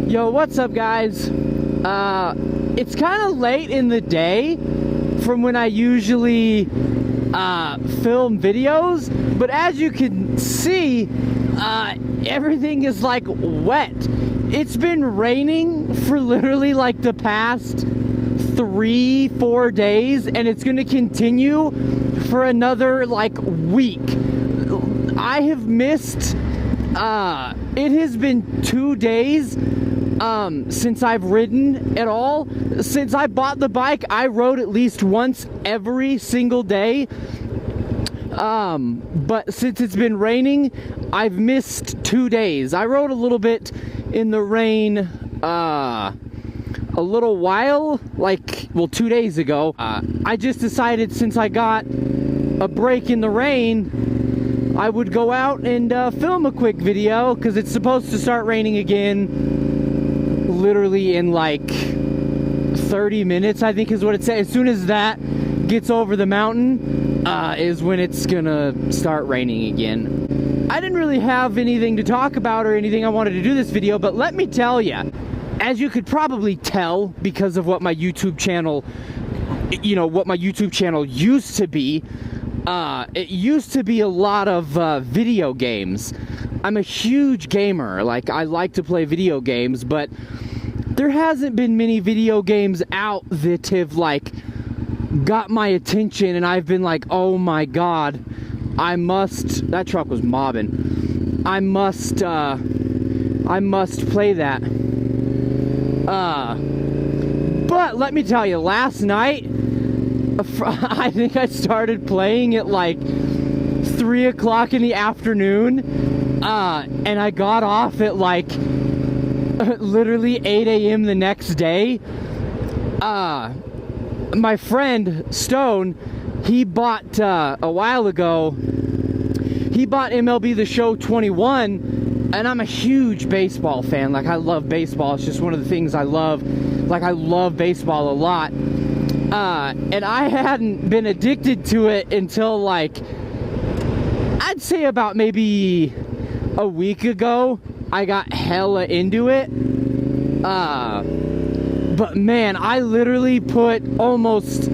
Yo, what's up, guys? It's kind of late in the day from when I usually film videos, but as you can see, everything is like wet. It's been raining for literally like the past 3-4 days, and it's gonna continue for another like week. I have missed it has been 2 days since I've ridden at all. Since I bought the bike, I rode at least once every single day. But since it's been raining, I've missed 2 days. I rode a little bit in the rain a little while, like, well, 2 days ago. I just decided since I got a break in the rain, I would go out and film a quick video, because it's supposed to start raining again literally in like 30 minutes, I think is what it said. As soon as that gets over the mountain is when it's gonna start raining again. I didn't really have anything to talk about or anything I wanted to do this video, but let me tell you, as you could probably tell because of what my YouTube channel, what my YouTube channel used to be, it used to be a lot of video games. I'm a huge gamer. Like, I like to play video games, but there hasn't been many video games out that have like got my attention and I've been like, oh my god, that truck was mobbing. I must play that. But let me tell you, last night, I think I started playing at like 3 o'clock in the afternoon, and I got off at like literally 8 a.m. the next day. My friend Stone, he bought a while ago, he bought MLB The Show 21, and I'm a huge baseball fan. Like, I love baseball. It's just one of the things I love. Like, I love baseball a lot. And I hadn't been addicted to it until like, I'd say about maybe a week ago. I got hella into it. But man, I literally put almost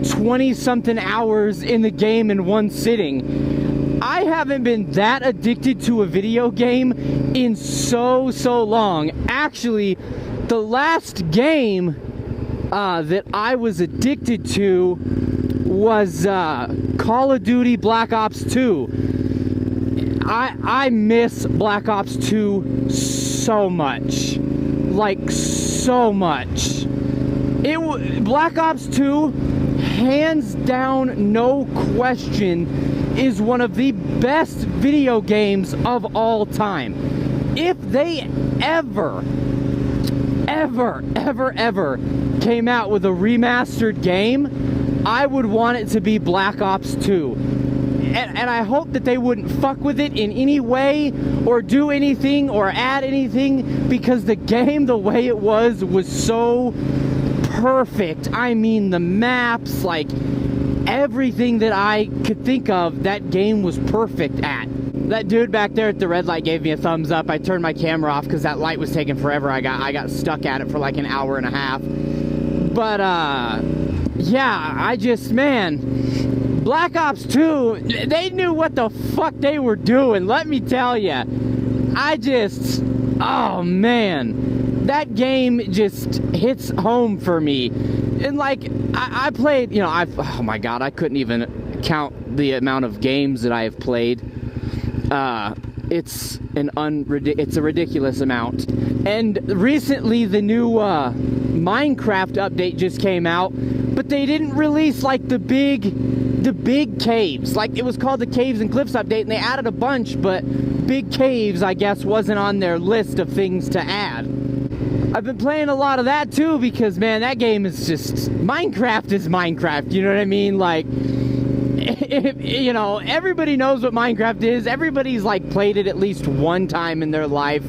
20 something hours in the game in one sitting. I haven't been that addicted to a video game in so long. Actually, the last game that I was addicted to was Call of Duty Black Ops 2. I miss Black Ops 2 so much. Like, so much. Black Ops 2, hands down, no question, is one of the best video games of all time. If they ever came out with a remastered game, I would want it to be Black Ops 2. And I hope that they wouldn't fuck with it in any way or do anything or add anything, because the game, the way it was so perfect. I mean, the maps, like everything that I could think of, that game was perfect at. That dude back there at the red light gave me a thumbs up. I turned my camera off because that light was taking forever. I got stuck at it for like an hour and a half. But yeah, man, Black Ops 2, they knew what the fuck they were doing, let me tell you. Oh man, that game just hits home for me. And like, I played, oh my god, I couldn't even count the amount of games that I have played. It's a ridiculous amount. And recently the new Minecraft update just came out, but they didn't release like the big caves. Like, it was called the Caves and Cliffs update, and they added a bunch, but big caves, I guess, wasn't on their list of things to add. I've been playing a lot of that too, because man, that game is just, Minecraft is Minecraft, you know what I mean? Like, everybody knows what Minecraft is. Everybody's like played it at least one time in their life,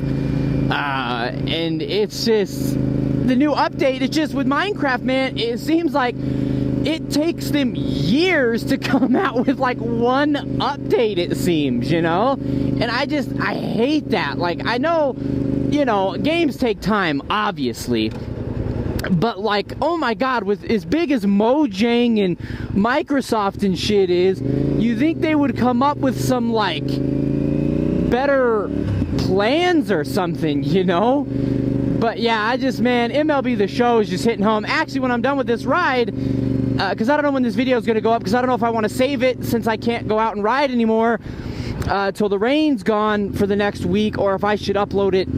and it's just, the new update, it's just with Minecraft, man, it seems like it takes them years to come out with like one update, it seems, And I hate that. Like, I know you know, games take time, obviously. But like, oh my god, with as big as Mojang and Microsoft and shit is, you think they would come up with some like better plans or something, you know? But yeah, I just, man, MLB The Show is just hitting home. Actually, when I'm done with this ride, because I don't know when this video is going to go up, because I don't know if I want to save it since I can't go out and ride anymore till the rain's gone for the next week, or if I should upload it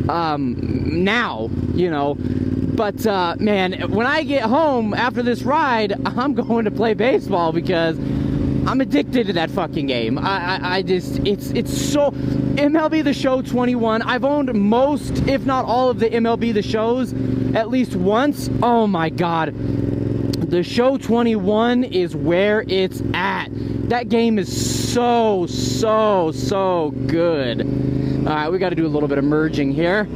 now, you know. But man, when I get home after this ride, I'm going to play baseball because I'm addicted to that fucking game. I just, it's so, MLB The Show 21, I've owned most, if not all of the MLB The Shows at least once. Oh my god. The Show 21 is where it's at. That game is so good. Alright, we got to do a little bit of merging here.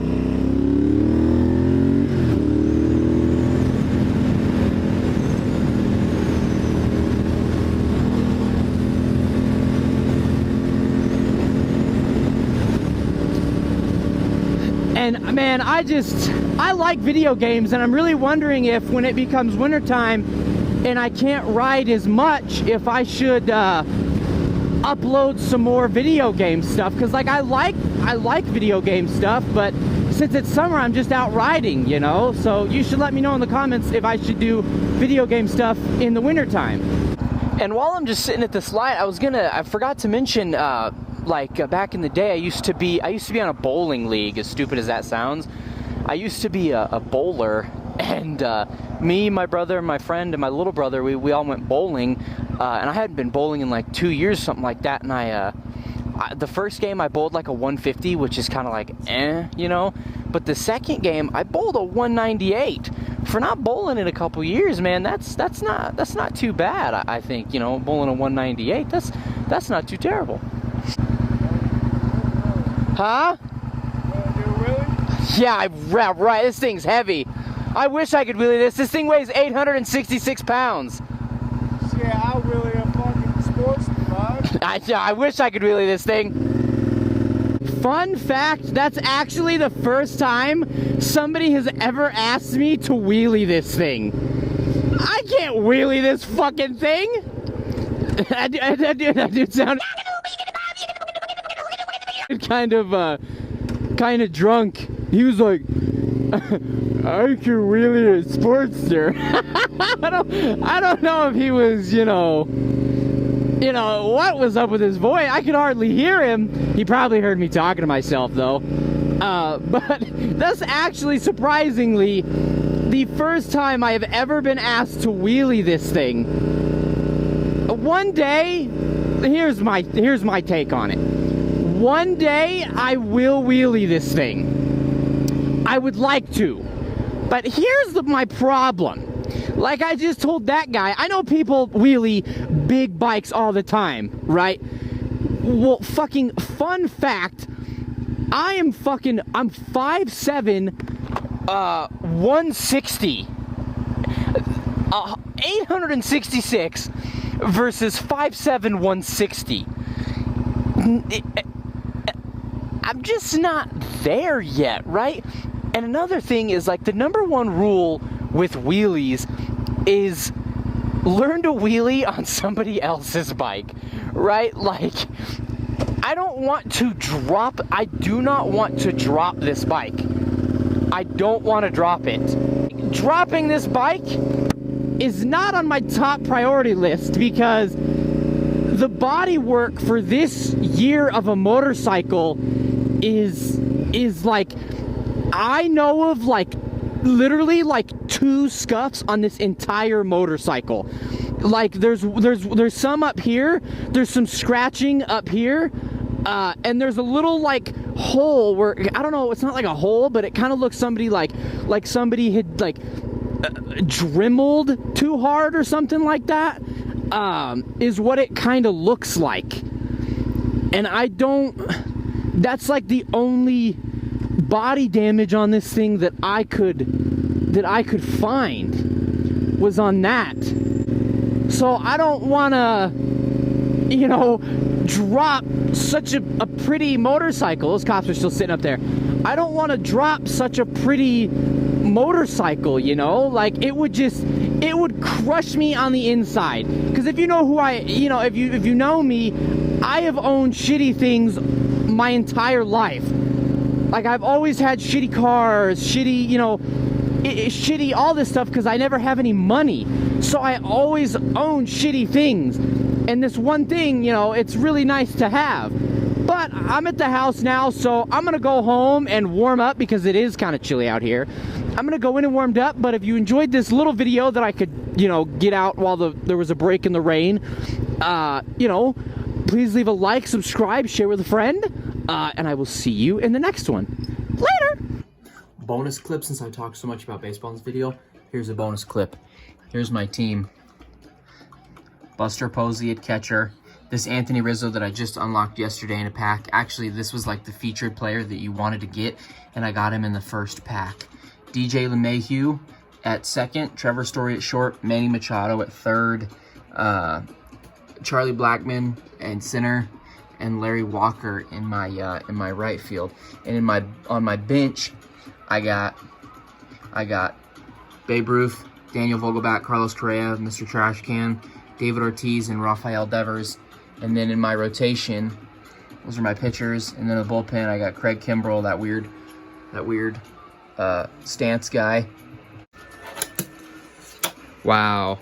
And man, I like video games, and I'm really wondering if when it becomes wintertime and I can't ride as much, if I should upload some more video game stuff, because like I like video game stuff, but since it's summer, I'm just out riding, you know. So you should let me know in the comments if I should do video game stuff in the wintertime. And while I'm just sitting at this light, I forgot to mention, back in the day, I used to be on a bowling league, as stupid as that sounds. I used to be a bowler, and me, my brother, my friend, and my little brother, we all went bowling, and I hadn't been bowling in like 2 years, something like that, and the first game I bowled like a 150, which is kind of like, you know, but the second game, I bowled a 198. For not bowling in a couple years, man, that's not too bad, I think, you know, bowling a 198, that's not too terrible. Huh? Yeah, right. This thing's heavy. I wish I could wheelie this. This thing weighs 866 pounds. Yeah, I'll wheelie a fucking sports, I wish I could wheelie this thing. Fun fact, that's actually the first time somebody has ever asked me to wheelie this thing. I can't wheelie this fucking thing. That dude sound kind of drunk. He was like, I can wheelie a Sportster. I don't know if he was, you know, what was up with his voice. I could hardly hear him. He probably heard me talking to myself though. But that's actually surprisingly the first time I have ever been asked to wheelie this thing. One day, here's my take on it. One day I will wheelie this thing. I would like to. But here's my problem. Like I just told that guy, I know people wheelie big bikes all the time, right? Well, fucking fun fact, I'm 5'7", 160. 866 versus 5'7", 160. I'm just not there yet, right? And another thing is, like, the #1 rule with wheelies is learn to wheelie on somebody else's bike, right? Like, I do not want to drop this bike. I don't want to drop it. Dropping this bike is not on my top priority list because the body work for this year of a motorcycle is like, I know of like literally like 2 scuffs on this entire motorcycle. Like there's some up here, there's some scratching up here, and there's a little like hole where, I don't know, it's not like a hole, but it kind of looks somebody like somebody had like dremeled too hard or something like that, is what it kind of looks like. And that's like the only body damage on this thing that I could find was on that. So I don't want to, you know, drop such a pretty motorcycle. Those cops are still sitting up there. I don't want to drop such a pretty motorcycle, you know? Like, it would crush me on the inside. Because if you know who if you know me, I have owned shitty things my entire life. Like, I've always had shitty cars, shitty, shitty all this stuff because I never have any money. So I always own shitty things. And this one thing, it's really nice to have. But I'm at the house now, so I'm going to go home and warm up because it is kind of chilly out here. I'm going to go in and warmed up, but if you enjoyed this little video that I could, get out while there was a break in the rain, please leave a like, subscribe, share with a friend, and I will see you in the next one. Later! Bonus clip, since I talked so much about baseball in this video, here's a bonus clip. Here's my team. Buster Posey at catcher. This Anthony Rizzo that I just unlocked yesterday in a pack. Actually, this was like the featured player that you wanted to get, and I got him in the first pack. DJ LeMahieu at second, Trevor Story at short, Manny Machado at third, Charlie Blackmon and center, and Larry Walker in my right field. And on my bench, I got Babe Ruth, Daniel Vogelbach, Carlos Correa, Mr. Trash Can, David Ortiz, and Rafael Devers. And then in my rotation, those are my pitchers. And then in the bullpen, I got Craig Kimbrell, that weird stance guy. Wow.